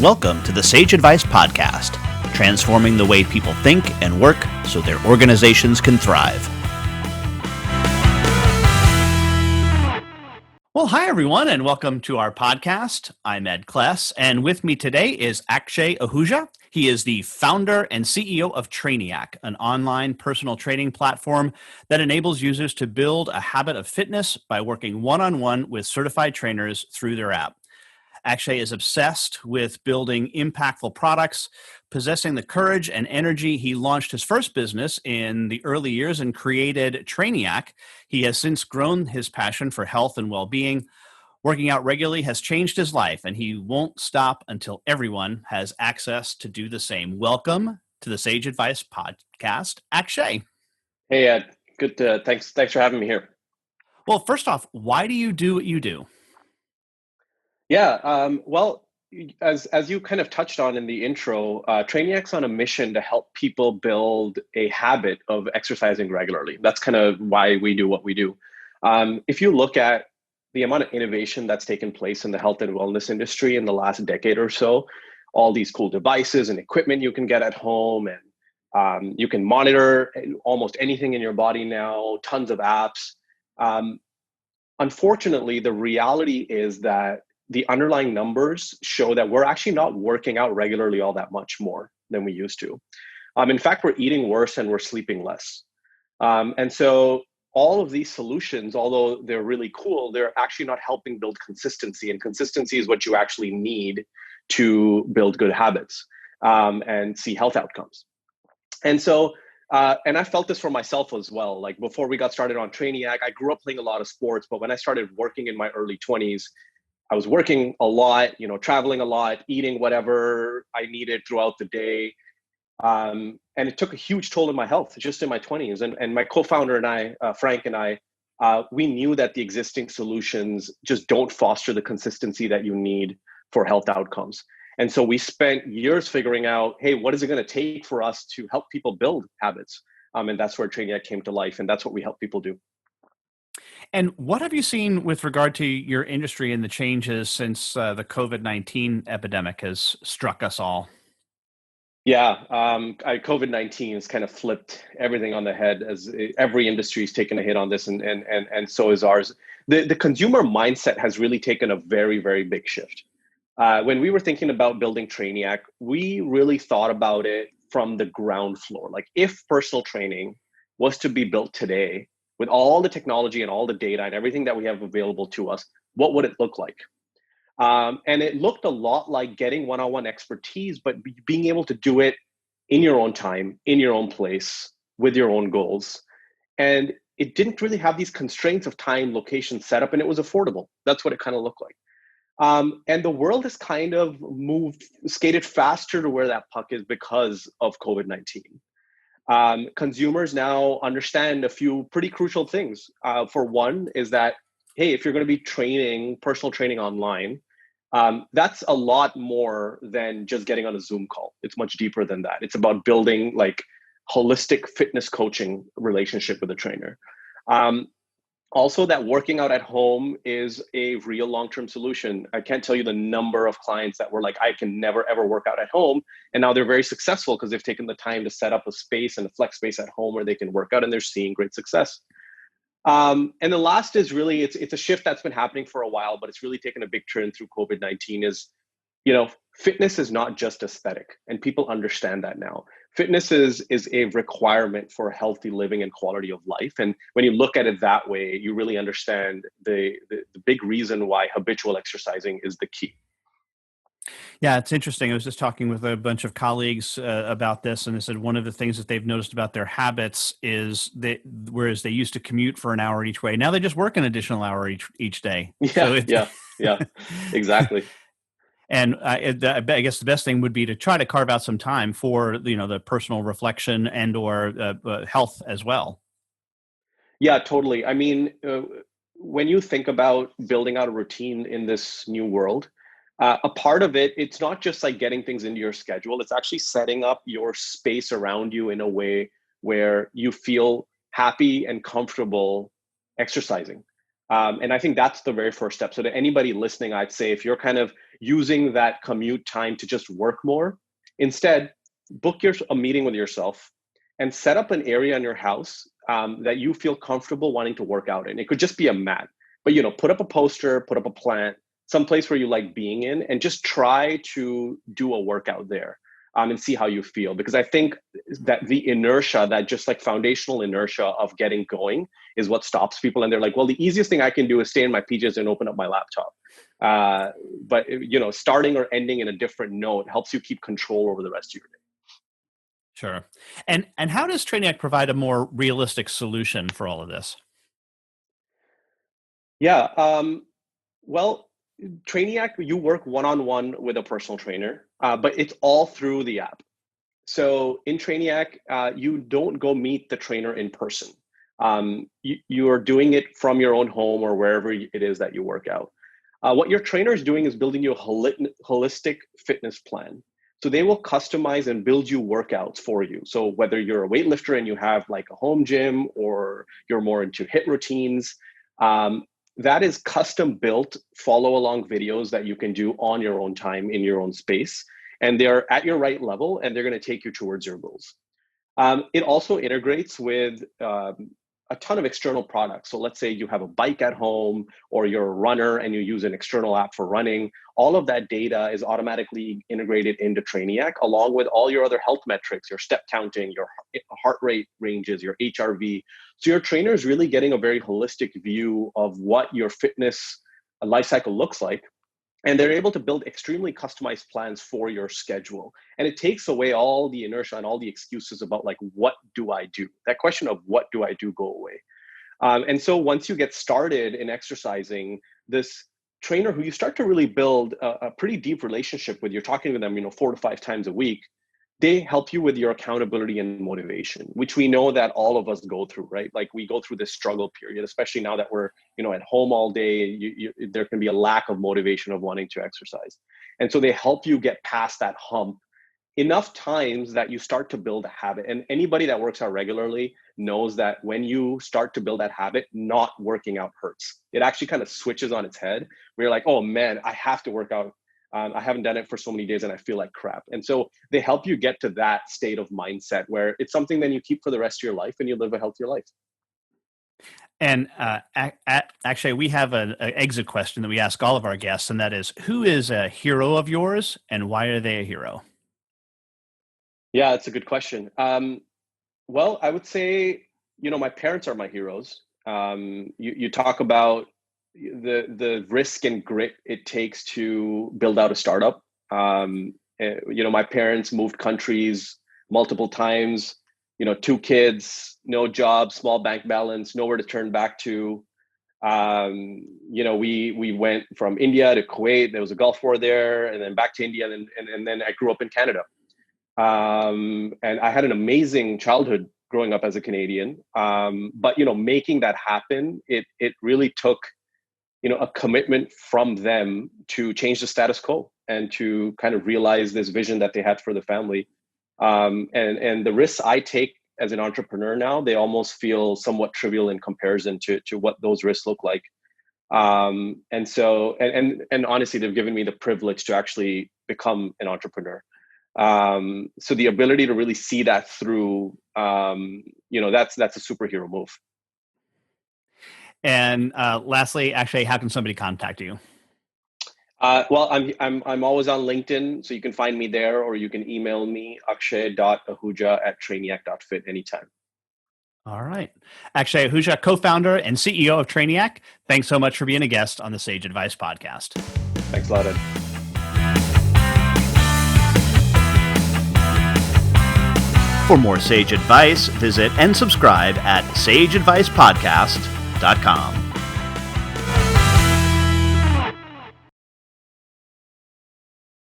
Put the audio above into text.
Welcome to the Sage Advice Podcast, transforming the way people think and work so their organizations can thrive. Well, hi, everyone, and welcome to our podcast. I'm Ed Kless, and with me today is Akshay Ahooja. He is the founder and CEO of Trainiac, an online personal training platform that enables users to build a habit of fitness by working one-on-one with certified trainers through their app. Akshay is obsessed with building impactful products. Possessing the courage and energy, he launched his first business in the early years and created Trainiac. He has since grown his passion for health and well-being. Working out regularly has changed his life, and he won't stop until everyone has access to do the same. Welcome to the Sage Advice Podcast, Akshay. Hey, Ed. Good. Thanks for having me here. Well, first off, why do you do what you do? Yeah. Well, as you kind of touched on in the intro, Trainiac's on a mission to help people build a habit of exercising regularly. That's kind of why we do what we do. If you look at the amount of innovation that's taken place in the health and wellness industry in the last decade or so, all these cool devices and equipment you can get at home, and you can monitor almost anything in your body now, tons of apps. Unfortunately, the reality is that the underlying numbers show that we're actually not working out regularly all that much more than we used to. In fact, we're eating worse and we're sleeping less. And so all of these solutions, although they're really cool, they're actually not helping build consistency. And consistency is what you actually need to build good habits and see health outcomes. And so, and I felt this for myself as well. Like before we got started on Trainiac, I grew up playing a lot of sports, but when I started working in my early 20s, I was working a lot, traveling a lot, eating whatever I needed throughout the day. And it took a huge toll on my health just in my 20s. And my co-founder and I, Frank and I, we knew that the existing solutions just don't foster the consistency that you need for health outcomes. And so we spent years figuring out, hey, what is it going to take for us to help people build habits? And that's where Trainiac came to life. And that's what we help people do. And what have you seen with regard to your industry and the changes since the COVID-19 epidemic has struck us all? Yeah, COVID-19 has kind of flipped everything on the head, as every industry is taking a hit on this, and so is ours. The consumer mindset has really taken a very, very big shift. When we were thinking about building Trainiac, we really thought about it from the ground floor. Like if personal training was to be built today, with all the technology and all the data and everything that we have available to us, what would it look like? And it looked a lot like getting one-on-one expertise, but being able to do it in your own time, in your own place, with your own goals. And it didn't really have these constraints of time, location, setup, and it was affordable. That's what it kind of looked like. And the world has kind of skated faster to where that puck is because of COVID-19. Consumers now understand a few pretty crucial things. For one is that, hey, if you're going to be training, personal training online, that's a lot more than just getting on a Zoom call. It's much deeper than that. It's about building like holistic fitness coaching relationship with a trainer. Also, that working out at home is a real long-term solution. I can't tell you the number of clients that were like, I can never, ever work out at home. And now they're very successful because they've taken the time to set up a space and a flex space at home where they can work out, and they're seeing great success. And the last is really, it's a shift that's been happening for a while, but it's really taken a big turn through COVID-19 is, fitness is not just aesthetic, and people understand that now. Fitness is a requirement for healthy living and quality of life. And when you look at it that way, you really understand the big reason why habitual exercising is the key. Yeah, it's interesting. I was just talking with a bunch of colleagues about this, and they said one of the things that they've noticed about their habits is that whereas they used to commute for an hour each way, now they just work an additional hour each day. Yeah, exactly. And I guess the best thing would be to try to carve out some time for the personal reflection and or health as well. Yeah, totally. I mean, when you think about building out a routine in this new world, a part of it, it's not just like getting things into your schedule. It's actually setting up your space around you in a way where you feel happy and comfortable exercising. And I think that's the very first step. So to anybody listening, I'd say if you're using that commute time to just work more. Instead, book a meeting with yourself and set up an area in your house that you feel comfortable wanting to work out in. It could just be a mat, but put up a poster, put up a plant, some place where you like being in, and just try to do a workout there and see how you feel. Because I think that the inertia, that just like foundational inertia of getting going is what stops people. And they're like, well, the easiest thing I can do is stay in my PJs and open up my laptop. But starting or ending in a different note helps you keep control over the rest of your day. Sure. And how does Trainiac provide a more realistic solution for all of this? Yeah. Well, Trainiac, you work one-on-one with a personal trainer, but it's all through the app. So in Trainiac, you don't go meet the trainer in person. You are doing it from your own home or wherever it is that you work out. What your trainer is doing is building you a holistic fitness plan. So they will customize and build you workouts for you. So whether you're a weightlifter and you have like a home gym, or you're more into HIIT routines, that is custom built follow along videos that you can do on your own time in your own space. And they're at your right level and they're going to take you towards your goals. It also integrates with a ton of external products. So let's say you have a bike at home, or you're a runner and you use an external app for running. All of that data is automatically integrated into Trainiac, along with all your other health metrics, your step counting, your heart rate ranges, your HRV. So your trainer is really getting a very holistic view of what your fitness life cycle looks like. And they're able to build extremely customized plans for your schedule. And it takes away all the inertia and all the excuses about like, what do I do? That question of what do I do go away. And so once you get started in exercising, this trainer who you start to really build a pretty deep relationship with, you're talking to them, 4 to 5 times a week, they help you with your accountability and motivation, which we know that all of us go through, right? Like we go through this struggle period, especially now that we're, at home all day, there can be a lack of motivation of wanting to exercise. And so they help you get past that hump enough times that you start to build a habit. And anybody that works out regularly knows that when you start to build that habit, not working out hurts. It actually kind of switches on its head. Where you're like, oh man, I have to work out. I haven't done it for so many days and I feel like crap. And so they help you get to that state of mindset where it's something then you keep for the rest of your life and you live a healthier life. And actually, we have an exit question that we ask all of our guests, and that is, who is a hero of yours and why are they a hero? Yeah, that's a good question. Well, I would say, my parents are my heroes. You talk about the risk and grit it takes to build out a startup. My parents moved countries multiple times, 2 kids, no job, small bank balance, nowhere to turn back to. We went from India to Kuwait. There was a Gulf War there, and then back to India, and then I grew up in Canada. And I had an amazing childhood growing up as a Canadian. But making that happen, it really took a commitment from them to change the status quo and to kind of realize this vision that they had for the family. And the risks I take as an entrepreneur now, they almost feel somewhat trivial in comparison to what those risks look like. And so honestly, they've given me the privilege to actually become an entrepreneur. So the ability to really see that through, that's a superhero move. And lastly, actually, how can somebody contact you? Well, I'm always on LinkedIn, so you can find me there, or you can email me, akshay.ahooja@trainiac.fit anytime. All right. Akshay Ahooja, co-founder and CEO of Trainiac. Thanks so much for being a guest on the Sage Advice podcast. Thanks a lot, Ed. For more Sage Advice, visit and subscribe at sageadvicepodcast.com.